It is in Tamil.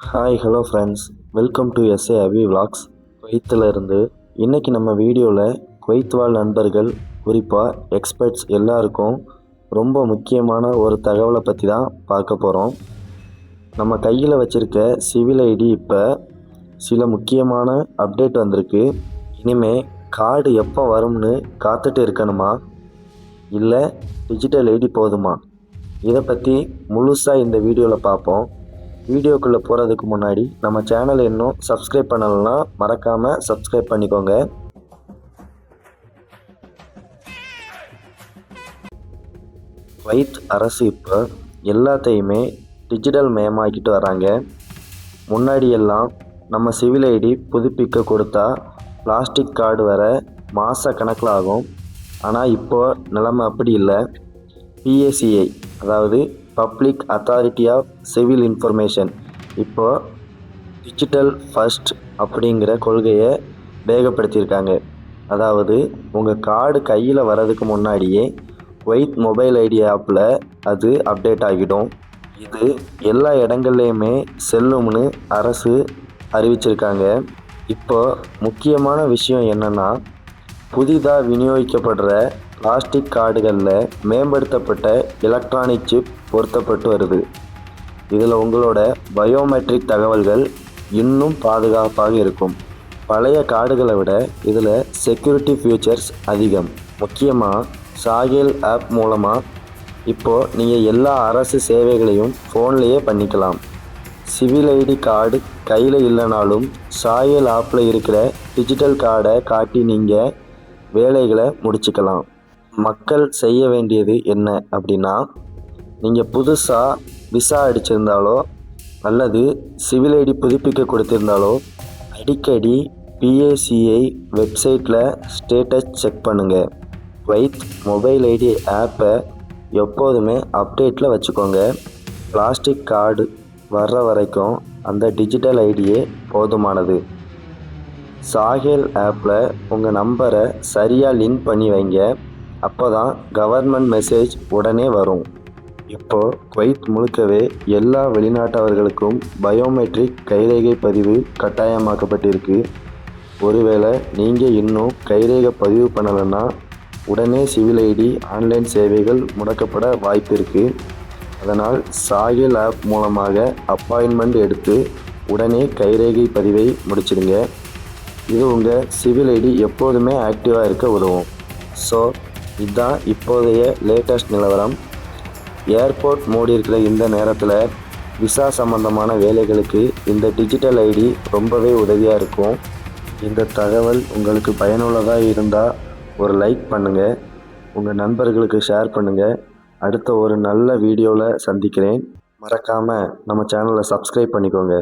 Hi hello friends, welcome to SA Abhi vlogs. குவைத்திலிருந்து இன்றைக்கி நம்ம வீடியோவில் குவைத் வாழ் நண்பர்கள், குறிப்பாக எக்ஸ்பர்ட்ஸ் எல்லாருக்கும் ரொம்ப முக்கியமான ஒரு தகவலை பற்றி தான் பார்க்க போகிறோம். நம்ம கையில் வச்சுருக்க சிவில் ஐடி இப்போ சில முக்கியமான அப்டேட் வந்திருக்கு. இனிமேல் கார்டு எப்போ வரும்னு காத்துட்டு இருக்கணுமா, இல்லை டிஜிட்டல் ஐடி போதுமா? இதை பற்றி முழுசாக இந்த வீடியோவில் பார்ப்போம். வீடியோக்குள்ளே போகிறதுக்கு முன்னாடி நம்ம சேனலை இன்னும் சப்ஸ்கிரைப் பண்ணலைன்னா மறக்காமல் சப்ஸ்கிரைப் பண்ணிக்கோங்க. குவைத் அரசு இப்போ எல்லாத்தையுமே டிஜிட்டல் மயமாக்கிட்டு வராங்க. முன்னாடியெல்லாம் நம்ம சிவில் ஐடி புதுப்பிக்க கொடுத்தா பிளாஸ்டிக் கார்டு வர மாத கணக்கில் ஆகும். ஆனால் இப்போது நிலைமை அப்படி இல்லை. PACI, அதாவது public authority of civil information, இப்போ டிஜிட்டல் ஃபர்ஸ்ட் அப்படிங்கிற கொள்கையை வேகப்படுத்தியிருக்காங்க. அதாவது உங்கள் கார்டு கையில் வர்றதுக்கு முன்னாடியே குவைத் மொபைல் ஐடி ஆப்பில் அது அப்டேட் ஆகிடும். இது எல்லா இடங்கள்லையுமே செல்லும்னு அரசு அறிவிச்சிருக்காங்க. இப்போ முக்கியமான விஷயம் என்னென்னா, புதிதாக விநியோகிக்கப்படுற பிளாஸ்டிக் கார்டுகளில் மேம்படுத்தப்பட்ட எலக்ட்ரானிக் சிப் பொருத்தப்பட்டு வருது. இதில் உங்களோட பயோமெட்ரிக் தகவல்கள் இன்னும் பாதுகாப்பாக இருக்கும். பழைய கார்டுகளை விட இதில் செக்யூரிட்டி ஃபீச்சர்ஸ் அதிகம். முக்கியமாக சாகேல் ஆப் மூலமாக இப்போது நீங்கள் எல்லா அரசு சேவைகளையும் ஃபோன்லேயே பண்ணிக்கலாம். சிவில் ஐடி கார்டு கையில் இல்லைனாலும் சாகேல் ஆப்பில் இருக்கிற டிஜிட்டல் கார்டை காட்டி நீங்கள் வேலைகளை முடிச்சுக்கலாம். மக்கள் செய்ய வேண்டியது என்ன அப்படின்னா, நீங்கள் புதுசாக விசா அடிச்சிருந்தாலோ அல்லது சிவில் ஐடி புதுப்பிக்க கொடுத்திருந்தாலோ அடிக்கடி PACI வெப்சைட்டில் ஸ்டேட்டஸ் செக் பண்ணுங்கள். குவைத் மொபைல் ஐடி ஆப்பை எப்போதுமே அப்டேட்டில் வச்சுக்கோங்க. பிளாஸ்டிக் கார்டு வர்ற வரைக்கும் அந்த டிஜிட்டல் ஐடியே போதுமானது. சாகேல் ஆப்பில் உங்கள் நம்பரை சரியாக லிங்க் பண்ணி வைங்க. அப்போ தான் கவர்மெண்ட் மெசேஜ் உடனே வரும். இப்போது குவைத் முழுக்கவே எல்லா வெளிநாட்டவர்களுக்கும் பயோமெட்ரிக் கைரேகை பதிவு கட்டாயமாக்கப்பட்டிருக்கு. ஒருவேளை நீங்கள் இன்னும் கைரேகை பதிவு பண்ணலைன்னா உடனே சிவில் ஐடி ஆன்லைன் சேவைகள் முடக்கப்பட வாய்ப்பு இருக்குது. அதனால் சாகேல் ஆப் மூலமாக அப்பாயின்மெண்ட் எடுத்து உடனே கைரேகை பதிவை முடிச்சிடுங்க. இது உங்கள் சிவில் ஐடி எப்போதுமே ஆக்டிவாக இருக்க உதவும். ஸோ இதுதான் இப்போதைய லேட்டஸ்ட் நிலவரம். ஏர்போர்ட் மூடி இருக்கிற இந்த நேரத்தில் விசா சம்பந்தமான வேலைகளுக்கு இந்த டிஜிட்டல் ஐடி ரொம்பவே உதவியாக இருக்கும். இந்த தகவல் உங்களுக்கு பயனுள்ளதாக இருந்தால் ஒரு லைக் பண்ணுங்கள், உங்கள் நண்பர்களுக்கு ஷேர் பண்ணுங்கள். அடுத்த ஒரு நல்ல வீடியோவில் சந்திக்கிறேன். மறக்காமல் நம்ம சேனலை சப்ஸ்கிரைப் பண்ணிக்கோங்க.